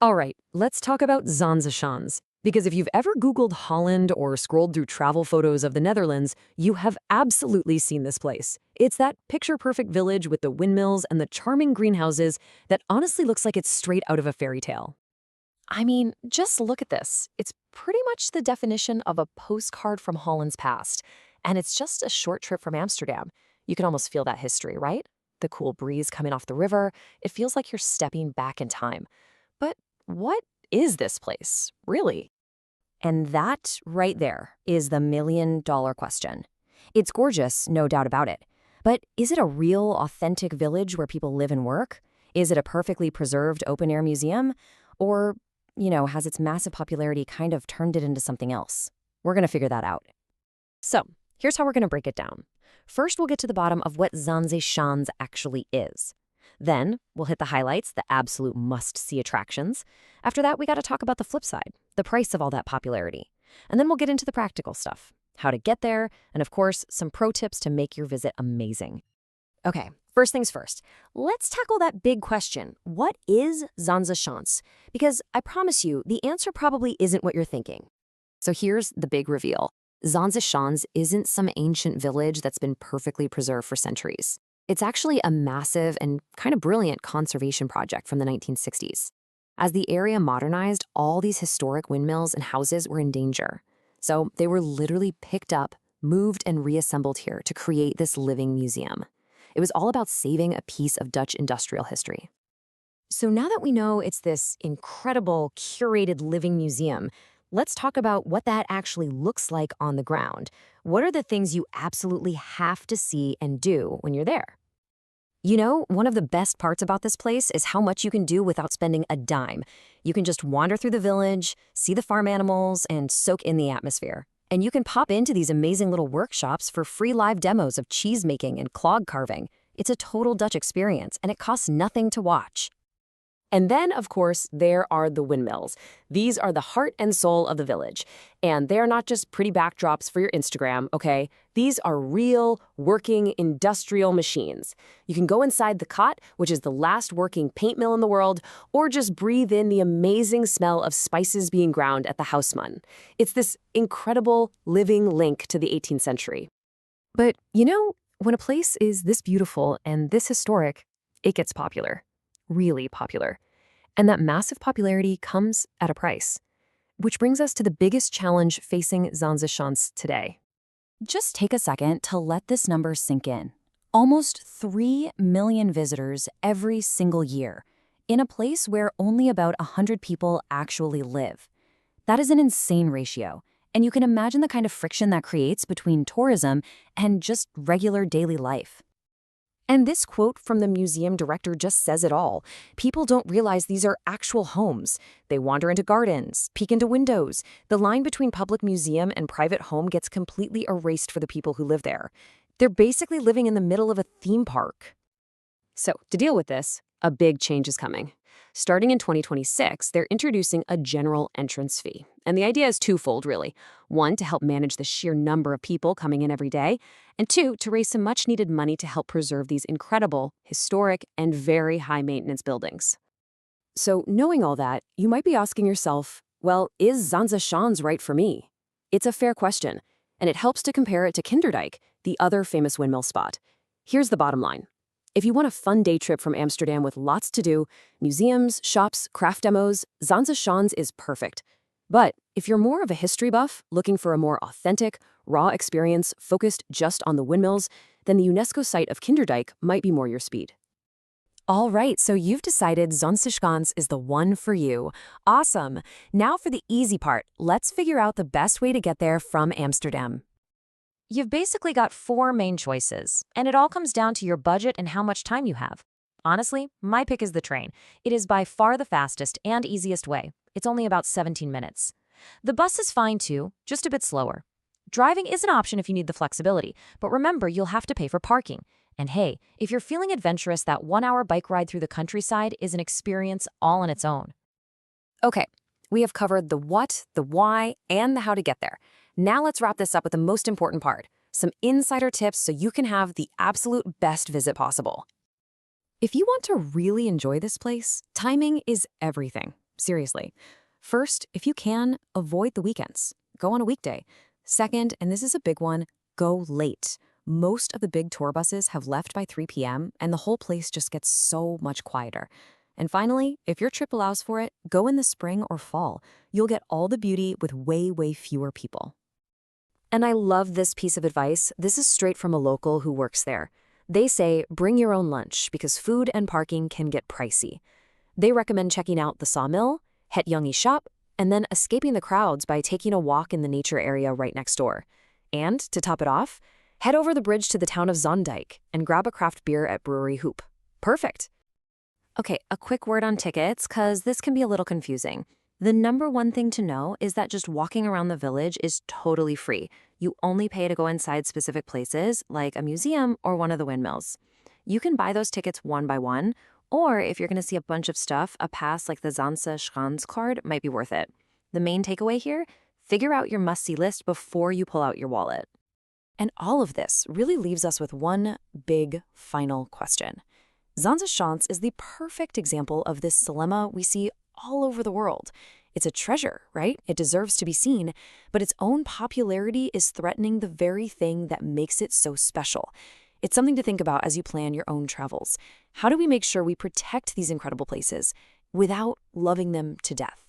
All right, let's talk about Zaanse Schans. Because if you've ever Googled Holland or scrolled through travel photos of the Netherlands, you have absolutely seen this place. It's that picture-perfect village with the windmills and the charming greenhouses that honestly looks like it's straight out of a fairy tale. I mean, just look at this. It's pretty much the definition of a postcard from Holland's past. And it's just a short trip from Amsterdam. You can almost feel that history, right? The cool breeze coming off the river. It feels like you're stepping back in time. But what is this place, really? And that right there is the million-dollar question. It's gorgeous, no doubt about it. But is it a real, authentic village where people live and work? Is it a perfectly preserved open-air museum? Or, has its massive popularity kind of turned it into something else? We're going to figure that out. So, here's how we're going to break it down. First, we'll get to the bottom of what Zaanse Schans actually is. Then, we'll hit the highlights, the absolute must-see attractions. After that, we got to talk about the flip side, the price of all that popularity. And then we'll get into the practical stuff, how to get there, and of course, some pro tips to make your visit amazing. Okay, first things first, let's tackle that big question. What is Zaanse Schans? Because I promise you, the answer probably isn't what you're thinking. So here's the big reveal. Zaanse Schans isn't some ancient village that's been perfectly preserved for centuries. It's actually a massive and kind of brilliant conservation project from the 1960s. As the area modernized, all these historic windmills and houses were in danger. So they were literally picked up, moved, and reassembled here to create this living museum. It was all about saving a piece of Dutch industrial history. So now that we know it's this incredible, curated living museum, let's talk about what that actually looks like on the ground. What are the things you absolutely have to see and do when you're there? One of the best parts about this place is how much you can do without spending a dime. You can just wander through the village, see the farm animals, and soak in the atmosphere. And you can pop into these amazing little workshops for free live demos of cheese making and clog carving. It's a total Dutch experience, and it costs nothing to watch. And then, of course, there are the windmills. These are the heart and soul of the village. And they're not just pretty backdrops for your Instagram, okay? These are real, working, industrial machines. You can go inside the Cot, which is the last working paint mill in the world, or just breathe in the amazing smell of spices being ground at the Huisman. It's this incredible living link to the 18th century. But, when a place is this beautiful and this historic, it gets popular. Really popular. And that massive popularity comes at a price. Which brings us to the biggest challenge facing Zaanse Schans today. Just take a second to let this number sink in. Almost 3 million visitors every single year, in a place where only about 100 people actually live. That is an insane ratio, and you can imagine the kind of friction that creates between tourism and just regular daily life. And this quote from the museum director just says it all. People don't realize these are actual homes. They wander into gardens, peek into windows. The line between public museum and private home gets completely erased for the people who live there. They're basically living in the middle of a theme park. So, to deal with this, a big change is coming. Starting in 2026, they're introducing a general entrance fee. And the idea is twofold, really. One, to help manage the sheer number of people coming in every day. And two, to raise some much-needed money to help preserve these incredible, historic, and very high-maintenance buildings. So, knowing all that, you might be asking yourself, well, is Zaanse Schans right for me? It's a fair question, and it helps to compare it to Kinderdijk, the other famous windmill spot. Here's the bottom line. If you want a fun day trip from Amsterdam with lots to do, museums, shops, craft demos, Zaanse Schans is perfect. But if you're more of a history buff, looking for a more authentic, raw experience focused just on the windmills, then the UNESCO site of Kinderdijk might be more your speed. All right, so you've decided Zaanse Schans is the one for you. Awesome. Now for the easy part. Let's figure out the best way to get there from Amsterdam. You've basically got 4 main choices, and it all comes down to your budget and how much time you have. Honestly, my pick is the train. It is by far the fastest and easiest way. It's only about 17 minutes. The bus is fine too, just a bit slower. Driving is an option if you need the flexibility, but remember you'll have to pay for parking. And hey, if you're feeling adventurous, that 1-hour bike ride through the countryside is an experience all on its own. Okay, we have covered the what, the why, and the how to get there. Now let's wrap this up with the most important part, some insider tips so you can have the absolute best visit possible. If you want to really enjoy this place, timing is everything. Seriously. First, if you can, avoid the weekends. Go on a weekday. Second, and this is a big one, go late. Most of the big tour buses have left by 3 p.m., and the whole place just gets so much quieter. And finally, if your trip allows for it, go in the spring or fall. You'll get all the beauty with way, way fewer people. And I love this piece of advice. This is straight from a local who works there. They say, bring your own lunch because food and parking can get pricey. They recommend checking out the sawmill, Het Jongie shop, and then escaping the crowds by taking a walk in the nature area right next door. And to top it off, head over the bridge to the town of Zaandijk and grab a craft beer at Brewery Hoop. Perfect. Okay, a quick word on tickets, because this can be a little confusing. The number one thing to know is that just walking around the village is totally free. You only pay to go inside specific places, like a museum or one of the windmills. You can buy those tickets one by one, or if you're going to see a bunch of stuff, a pass like the Zaanse Schans Card might be worth it. The main takeaway here, figure out your must-see list before you pull out your wallet. And all of this really leaves us with one big final question. Zaanse Schans is the perfect example of this dilemma we see all over the world. It's a treasure, right? It deserves to be seen, but its own popularity is threatening the very thing that makes it so special. It's something to think about as you plan your own travels. How do we make sure we protect these incredible places without loving them to death?